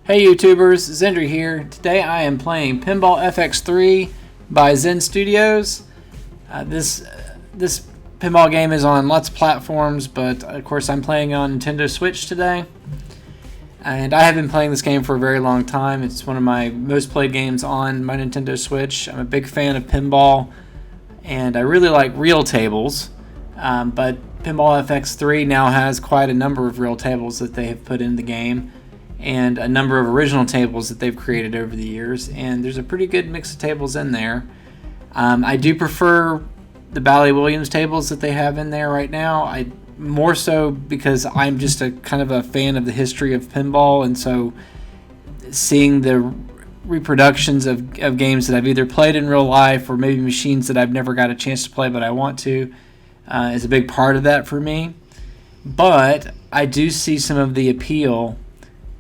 Hey YouTubers, Zindrey here. Today I am playing Pinball FX3 by Zen Studios. This pinball game is on lots of platforms, but of course I'm playing on Nintendo Switch today. And I have been playing this game for a very long time. It's one of my most played games on my Nintendo Switch. I'm a big fan of pinball, and I really like real tables. But Pinball FX3 now has quite a number of real tables that they have put in the game, and a number of original tables that they've created over the years, and there's a pretty good mix of tables in there. I do prefer the Bally-Williams tables that they have in there right now. More so because I'm just a kind of a fan of the history of pinball, and so seeing the reproductions of games that I've either played in real life or maybe machines that I've never got a chance to play but I want to is a big part of that for me. But I do see some of the appeal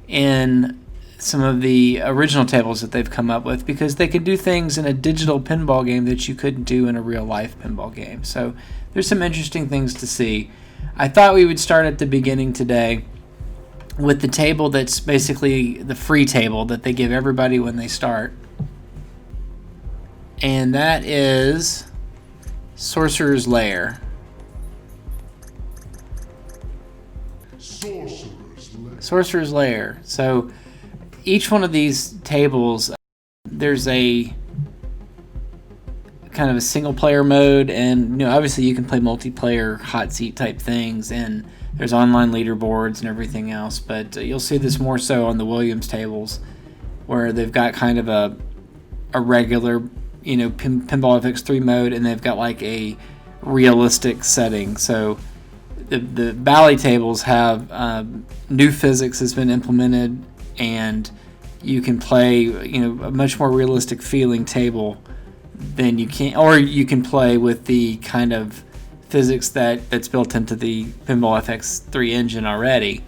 in some of the original tables that they've come up with, because they can do things in a digital pinball game that you couldn't do in a real life pinball game. So there's some interesting things to see. I thought we would start at the beginning today with the table that's basically the free table that they give everybody when they start, and that is Sorcerers Lair. Sorcerer's Lair. So each one of these tables, there's a kind of a single player mode, and obviously you can play multiplayer hot seat type things, and there's online leaderboards and everything else. But you'll see this more so on the Williams tables, where they've got kind of a regular Pinball FX3 mode, and they've got like a realistic setting. So the Bally tables have new physics has been implemented, and you can play a much more realistic feeling table than you can, or you can play with the kind of physics that's built into the Pinball FX3 engine already.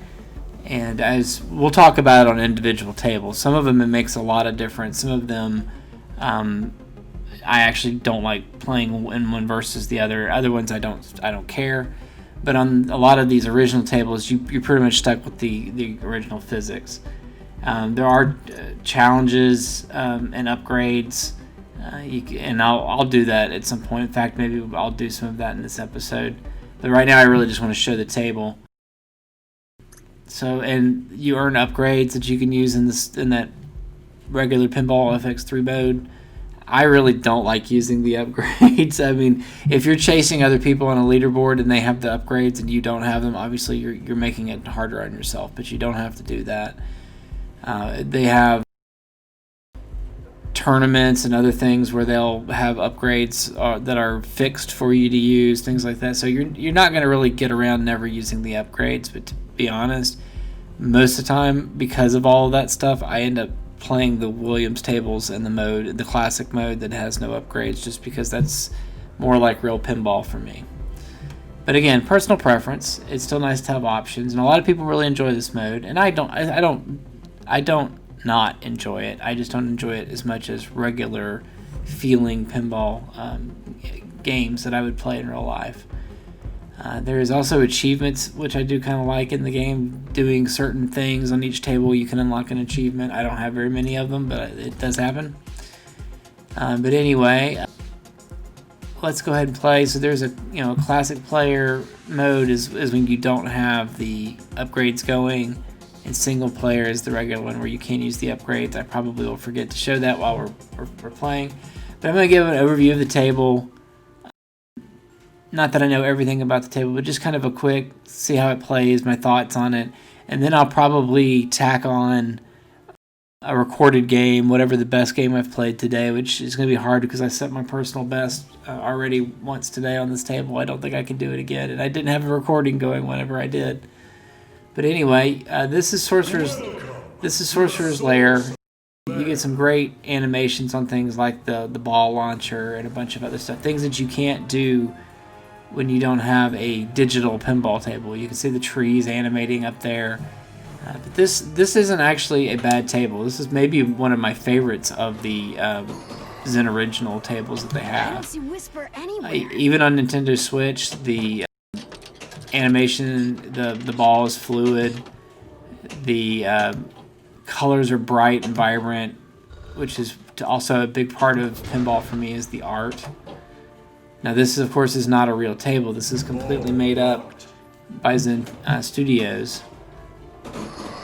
And as we'll talk about on individual tables, some of them it makes a lot of difference. Some of them I actually don't like playing in one versus the other. Other ones I don't care. But on a lot of these original tables, you're pretty much stuck with the original physics. There are challenges and upgrades, and I'll do that at some point. In fact, maybe I'll do some of that in this episode. But right now, I really just want to show the table. So, and you earn upgrades that you can use in that regular Pinball FX3 mode. I really don't like using the upgrades. I mean, if you're chasing other people on a leaderboard and they have the upgrades and you don't have them, obviously you're making it harder on yourself, but you don't have to do that. They have tournaments and other things where they'll have upgrades that are fixed for you to use, things like that. So you're not going to really get around never using the upgrades, but to be honest, most of the time, because of all of that stuff, I end up playing the Williams tables in the classic mode that has no upgrades, just because that's more like real pinball for me. But again, personal preference. It's still nice to have options, and a lot of people really enjoy this mode, and I don't not enjoy it. I just don't enjoy it as much as regular feeling pinball games that I would play in real life. There is also achievements, which I do kind of like in the game. Doing certain things on each table, you can unlock an achievement. I don't have very many of them, but it does happen. But anyway, let's go ahead and play. So there's a classic player mode is when you don't have the upgrades going, and single player is the regular one where you can't use the upgrades. I probably will forget to show that while we're playing, but I'm going to give an overview of the table. Not that I know everything about the table, but just kind of a quick see how it plays, my thoughts on it, and then I'll probably tack on a recorded game, whatever the best game I've played today, which is going to be hard because I set my personal best already once today on this table. I don't think I can do it again, and I didn't have a recording going whenever I did. But anyway, this is Sorcerer's Lair. You get some great animations on things like the ball launcher and a bunch of other stuff, things that you can't do when you don't have a digital pinball table. You can see the trees animating up there. But this isn't actually a bad table. This is maybe one of my favorites of the Zen original tables that they have. I don't see Whisper anywhere. Even on Nintendo Switch, the animation, the ball is fluid. The colors are bright and vibrant, which is also a big part of pinball for me, is the art. Now this, of course, is not a real table. This is completely made up by Zen Studios,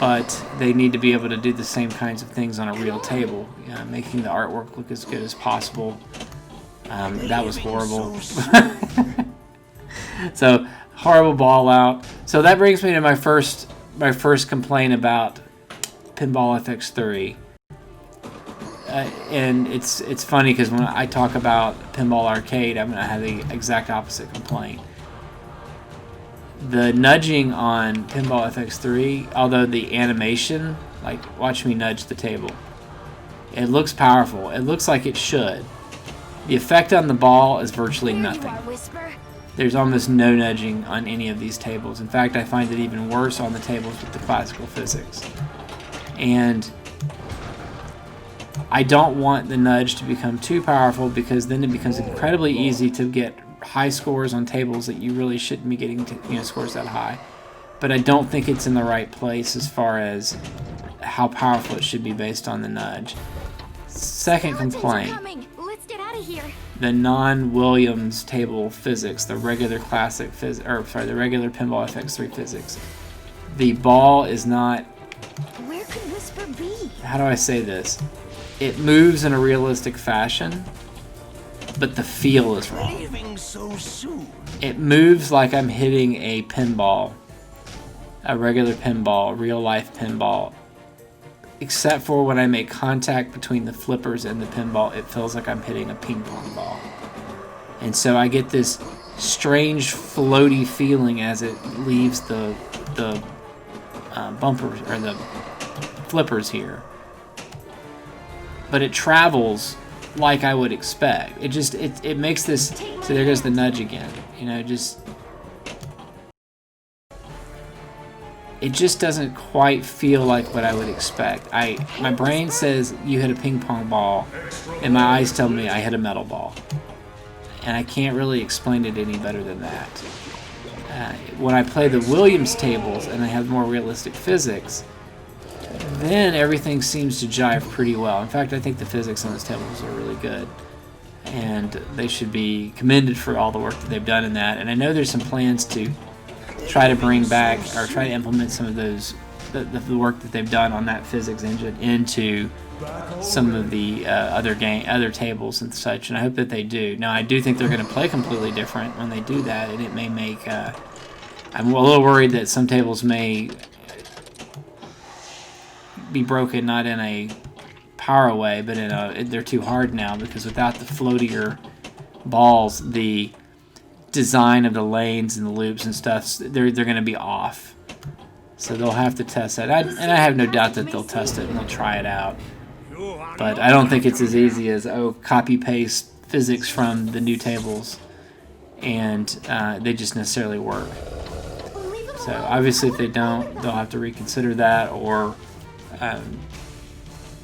but they need to be able to do the same kinds of things on a real table, making the artwork look as good as possible. That was horrible. So horrible ball out. So that brings me to my first complaint about Pinball FX3. And it's funny because when I talk about Pinball Arcade, I'm gonna have the exact opposite complaint. The nudging on Pinball FX3, although the animation, like watch me nudge the table, it looks powerful. It looks like it should. The effect on the ball is virtually nothing. There's almost no nudging on any of these tables. In fact, I find it even worse on the tables with the classical physics. And I don't want the nudge to become too powerful, because then it becomes incredibly easy to get high scores on tables that you really shouldn't be getting scores that high. But I don't think it's in the right place as far as how powerful it should be based on the nudge. Second complaint, the non-Williams table physics, the regular classic the regular Pinball FX3 physics. The ball is not, where could Whisper be? How do I say this? It moves in a realistic fashion, but the feel is wrong. It moves like I'm hitting a pinball, a regular pinball, real-life pinball. Except for when I make contact between the flippers and the pinball, it feels like I'm hitting a ping pong ball. And so I get this strange floaty feeling as it leaves the bumpers or the flippers here. But it travels like I would expect. It makes this. So there goes the nudge again. It just doesn't quite feel like what I would expect. My brain says you hit a ping pong ball, and my eyes tell me I hit a metal ball. And I can't really explain it any better than that. When I play the Williams tables and they have more realistic physics, then everything seems to jive pretty well. In fact, I think the physics on those tables are really good, and they should be commended for all the work that they've done in that. And I know there's some plans to try to bring back or try to implement some of those the work that they've done on that physics engine into some of the other tables and such, and I hope that they do. Now, I do think they're going to play completely different when they do that, and it may make I'm a little worried that some tables may be broken, not in a power way, but they're too hard now, because without the floatier balls, the design of the lanes and the loops and stuff, they're going to be off. So they'll have to test that. And I have no doubt that they'll test it and they'll try it out. But I don't think it's as easy as, copy-paste physics from the new tables and they just necessarily work. So obviously if they don't, they'll have to reconsider that, or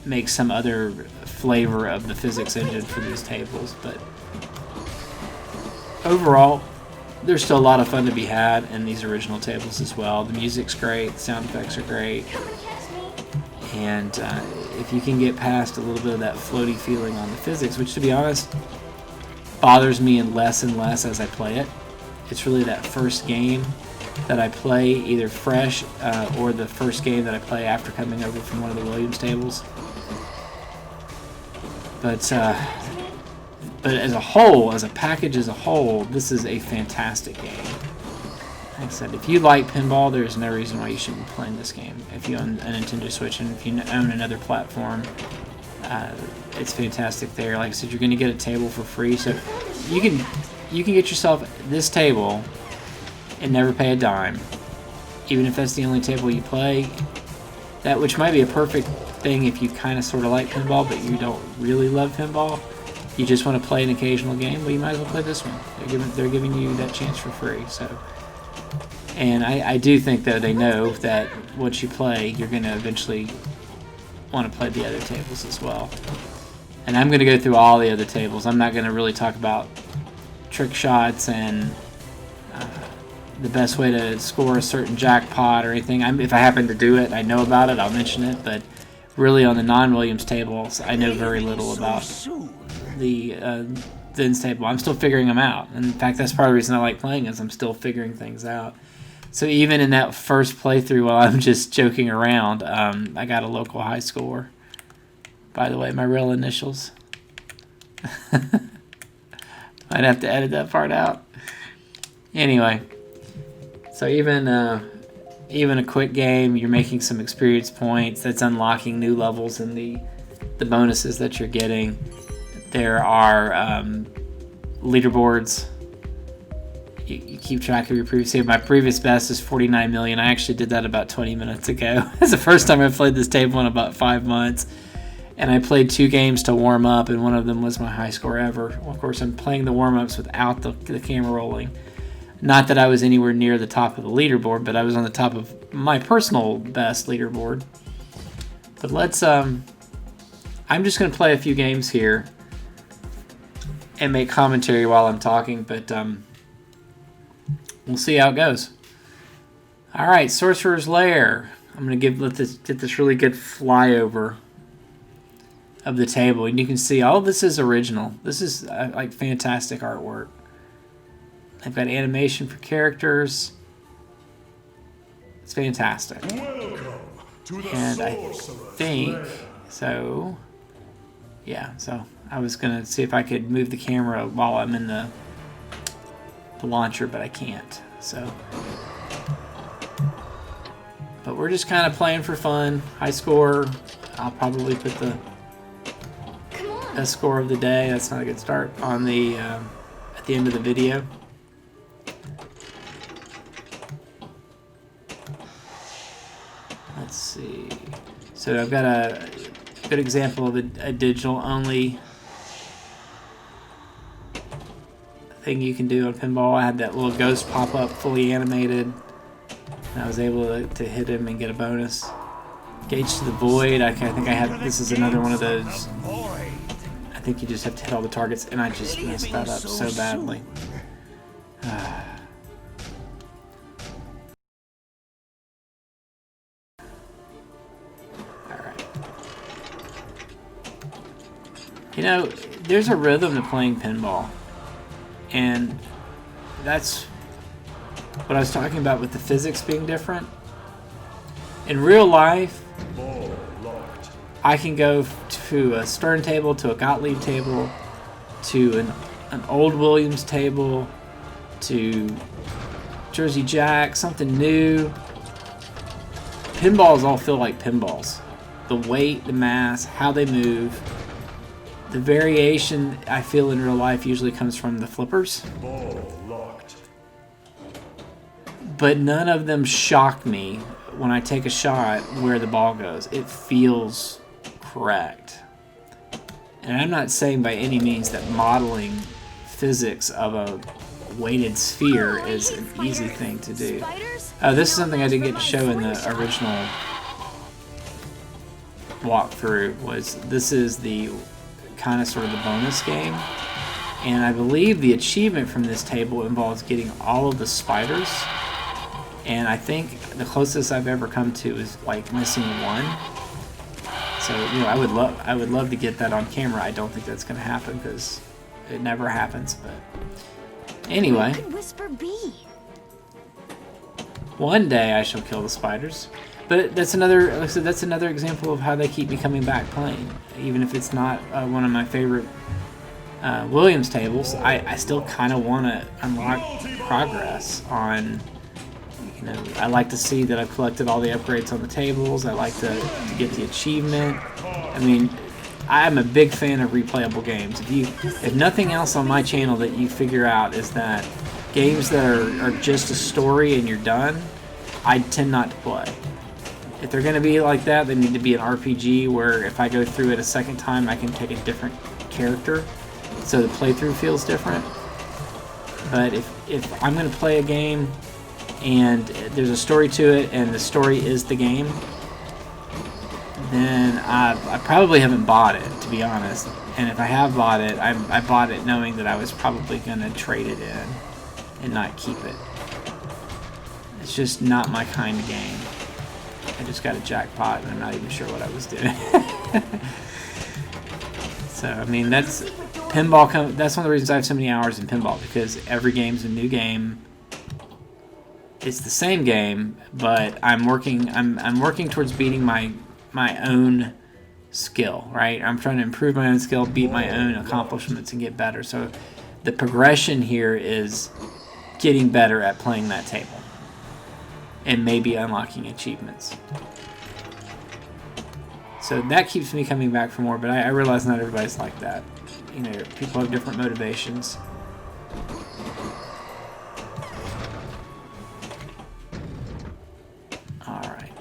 make some other flavor of the physics engine for these tables. But overall, there's still a lot of fun to be had in these original tables as well. The music's great, the sound effects are great, and if you can get past a little bit of that floaty feeling on the physics, which to be honest bothers me and less as I play it. It's really that first game that I play either fresh or the first game that I play after coming over from one of the Williams tables. But as a whole, as a package as a whole, this is a fantastic game. Like I said, if you like pinball, there's no reason why you shouldn't be playing this game. If you own a Nintendo Switch and if you own another platform, it's fantastic there. Like I said, you're going to get a table for free, so you can get yourself this table and never pay a dime, even if that's the only table you play. That, which might be a perfect thing if you kind of sort of like pinball, but you don't really love pinball. You just want to play an occasional game. Well, you might as well play this one. They're giving you that chance for free. So, and I do think though they know that once you play, you're going to eventually want to play the other tables as well. And I'm going to go through all the other tables. I'm not going to really talk about trick shots and the best way to score a certain jackpot or anything. If I happen to do it, I know about it, I'll mention it. But really on the non-Williams tables, I know very little about the Zen's table. I'm still figuring them out. And in fact, that's part of the reason I like playing is I'm still figuring things out. So even in that first playthrough, while I'm just joking around, I got a local high score. By the way, my real initials. I'd have to edit that part out. Anyway, so even a quick game, you're making some experience points. That's unlocking new levels and the bonuses that you're getting. There are leaderboards. You keep track of your previous save. My previous best is 49 million. I actually did that about 20 minutes ago. It's the first time I've played this table in about 5 months. And I played 2 games to warm up, and one of them was my high score ever. Well, of course, I'm playing the warm-ups without the camera rolling. Not that I was anywhere near the top of the leaderboard, but I was on the top of my personal best leaderboard. But let's, I'm just going to play a few games here and make commentary while I'm talking, but we'll see how it goes. All right, Sorcerer's Lair. I'm going to get this really good flyover of the table, and you can see all of this is original. This is like fantastic artwork. I've got animation for characters. It's fantastic. And I think so. Yeah, so I was gonna see if I could move the camera while I'm in the launcher, but I can't. So, but we're just kind of playing for fun. High score. I'll probably put the best score of the day. That's not a good start on the at the end of the video. Let's see. So I've got a good example of a digital-only thing you can do on Pinball. I had that little ghost pop up, fully animated, and I was able to hit him and get a bonus. Gauge to the Void. I think I have. This is another one of those. I think you just have to hit all the targets, and I just messed that up so badly. You know, there's a rhythm to playing pinball, and that's what I was talking about with the physics being different. In real life, I can go to a Stern table, to a Gottlieb table, to an old Williams table, to Jersey Jack, something new. Pinballs all feel like pinballs. The weight, the mass, how they move. The variation I feel in real life usually comes from the flippers. But none of them shock me when I take a shot where the ball goes. It feels correct. And I'm not saying by any means that modeling physics of a weighted sphere is an easy thing to do. This is something I didn't get to show in the original walkthrough. This is the kind of sort of the bonus game, and I believe the achievement from this table involves getting all of the spiders, and I think the closest I've ever come to is like missing one. So you know, I would love to get that on camera. I don't think that's going to happen because it never happens. But anyway, one day I shall kill the spiders. But that's another, like I said, that's another example of how they keep me coming back playing. Even if it's not one of my favorite Williams tables, I still kind of want to unlock progress on, you know, I like to see that I've collected all the upgrades on the tables. I like to get the achievement. I mean, I'm a big fan of replayable games. If nothing else on my channel that you figure out is that games that are just a story and you're done, I tend not to play. If they're going to be like that, they need to be an RPG where if I go through it a second time, I can take a different character, so the playthrough feels different. But if I'm going to play a game and there's a story to it and the story is the game, then I probably haven't bought it, to be honest. And if I have bought it, I bought it knowing that I was probably going to trade it in and not keep it. It's just not my kind of game. I just got a jackpot and I'm not even sure what I was doing. So, I mean, that's pinball. That's one of the reasons I have so many hours in pinball, because every game's a new game. It's the same game, but I'm working towards beating my own skill, right? I'm trying to improve my own skill, beat my own accomplishments, and get better. So the progression here is getting better at playing that table and maybe unlocking achievements. So that keeps me coming back for more, but I realize not everybody's like that. You know, people have different motivations. Alright.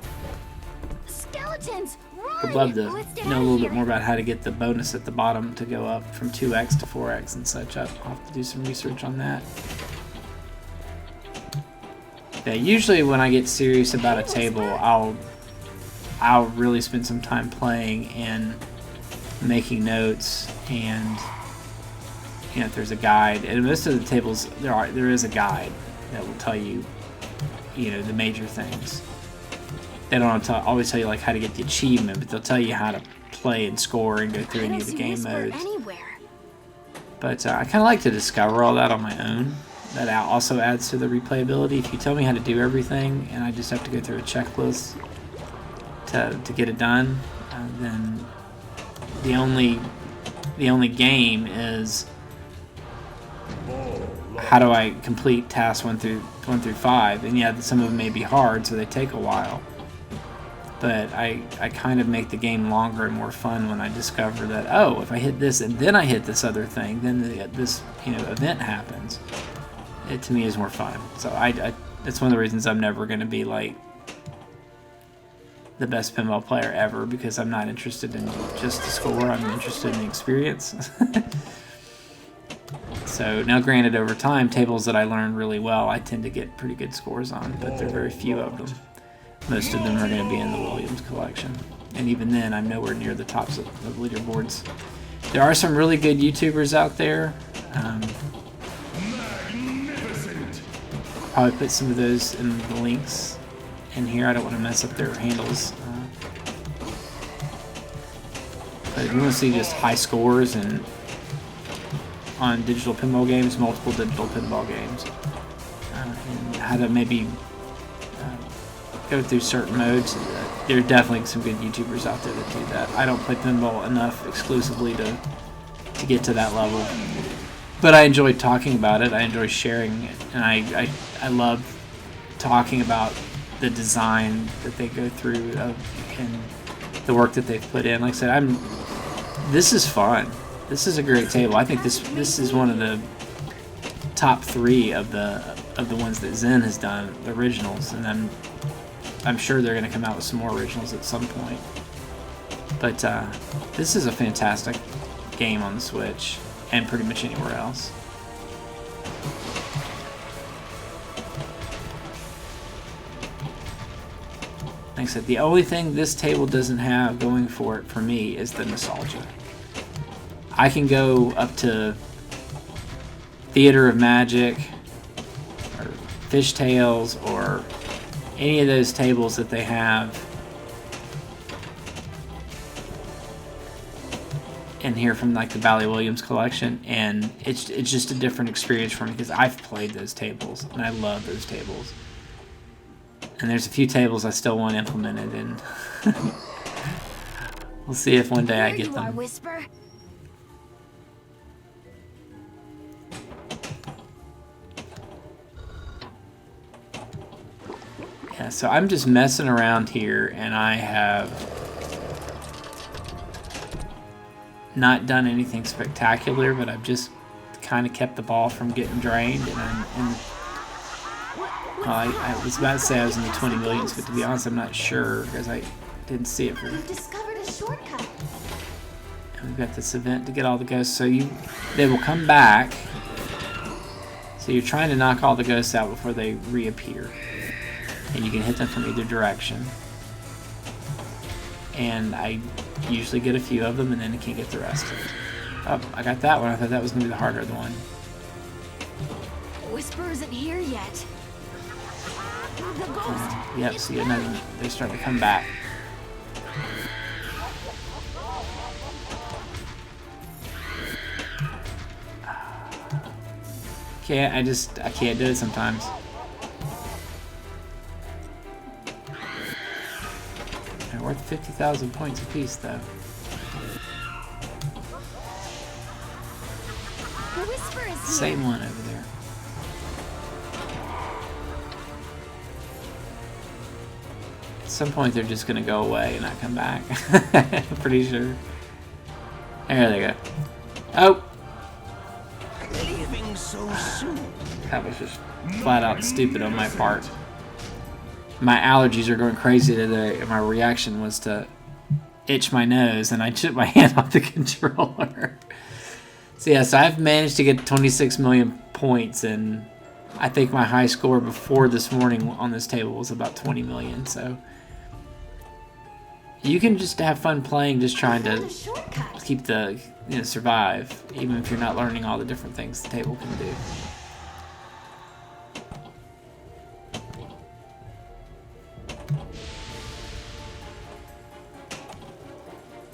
Skeletons! I'd love to know a little bit more about how to get the bonus at the bottom to go up from 2x to 4x and such. I'll have to do some research on that. Yeah, usually when I get serious about a table, I'll really spend some time playing and making notes, and you know, if there's a guide, and most of the tables there is a guide that will tell you, you know, the major things. They don't always tell you like how to get the achievement, but they'll tell you how to play and score and go through any of the game modes. But I kind of like to discover all that on my own. That also adds to the replayability. If you tell me how to do everything and I just have to go through a checklist to get it done, then the only game is how do I complete tasks 1 through 5. And yeah, some of them may be hard, so they take a while, but I kind of make the game longer and more fun when I discover that, oh, if I hit this and then I hit this other thing, then this, you know, event happens. It to me is more fun. So that's one of the reasons I'm never going to be like the best pinball player ever, because I'm not interested in just the score. I'm interested in the experience. So now, granted, over time, tables that I learn really well, I tend to get pretty good scores on, but there are very few of them. Most of them are going to be in the Williams collection, and even then, I'm nowhere near the tops of leaderboards. There are some really good YouTubers out there. I'll probably put some of those in the links in here. I don't want to mess up their handles. But if you want to see just high scores and on digital pinball games, multiple digital pinball games, and how to maybe go through certain modes, there are definitely some good YouTubers out there that do that. I don't play pinball enough exclusively to get to that level, but I enjoy talking about it. I enjoy sharing it, and I love talking about the design that they go through and the work that they've put in. Like I said, this is fun. This is a great table. I think this is one of the top 3 of the ones that Zen has done, the originals, and I'm sure they're going to come out with some more originals at some point. But this is a fantastic game on the Switch and pretty much anywhere else. Like I said, the only thing this table doesn't have going for it for me is the nostalgia. I can go up to Theater of Magic or Fishtails or any of those tables that they have in here from like the Bally Williams collection, and it's just a different experience for me because I've played those tables and I love those tables. And there's a few tables I still want implemented, and we'll see if one day I get them. Whisper. Yeah, so I'm just messing around here, and I have not done anything spectacular, but I've just kind of kept the ball from getting drained, and I was about to say I was in the 20 millions, but to be honest, I'm not sure because I didn't see it. We've discovered a shortcut. And we've got this event to get all the ghosts, so they will come back. So you're trying to knock all the ghosts out before they reappear, and you can hit them from either direction. And I usually get a few of them, and then I can't get the rest of it. Oh, I got that one. I thought that was going to be the harder one. Whisper isn't here yet. The ghost. Yep, see another. They start to come back. I can't do it sometimes. They're worth 50,000 points apiece, though. The whisper is here. Same one over there. At some point, they're just gonna go away and not come back. I'm pretty sure. There they go. Oh! Leaving so soon. That was just flat out stupid on my part. My allergies are going crazy today, and my reaction was to itch my nose, and I took my hand off the controller. So yes, I've managed to get 26 million points, and I think my high score before this morning on this table was about 20 million. So you can just have fun playing, just trying to keep the survive, even if you're not learning all the different things the table can do.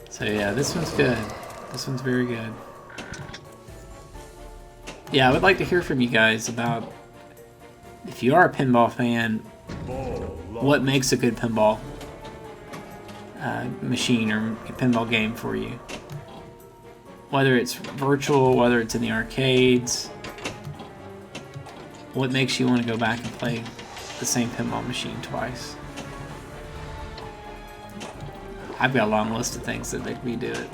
So yeah, this one's good. This one's very good. Yeah, I would like to hear from you guys about, if you are a pinball fan, what makes a good pinball machine or pinball game for you. Whether it's virtual, whether it's in the arcades, what makes you want to go back and play the same pinball machine twice? I've got a long list of things that make me do it.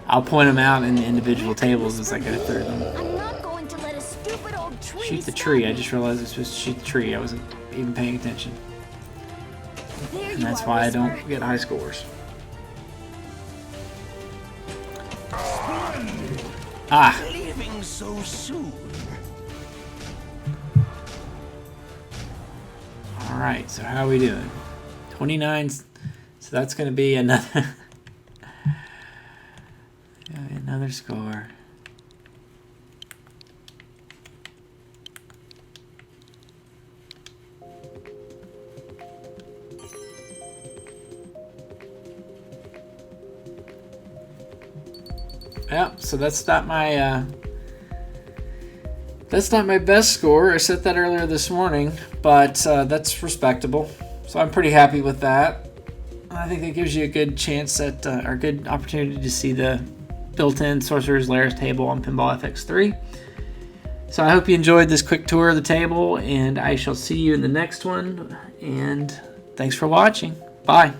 I'll point them out in the individual tables as I go through them. I'm not going to let a stupid old tree Shoot the stop tree. me. I just realized I was supposed to shoot the tree. I wasn't even paying attention. There And you that's are, why I Whisper. don't get high scores. Ah! Leaving so soon. Alright, so how are we doing? 29. So that's going to be another... another score. Yep, so that's not my best score. I set that earlier this morning, but that's respectable. So I'm pretty happy with that. I think that gives you a good chance at, or a good opportunity to see the built-in Sorcerers Lair table on Pinball FX3. So I hope you enjoyed this quick tour of the table, and I shall see you in the next one. And thanks for watching. Bye.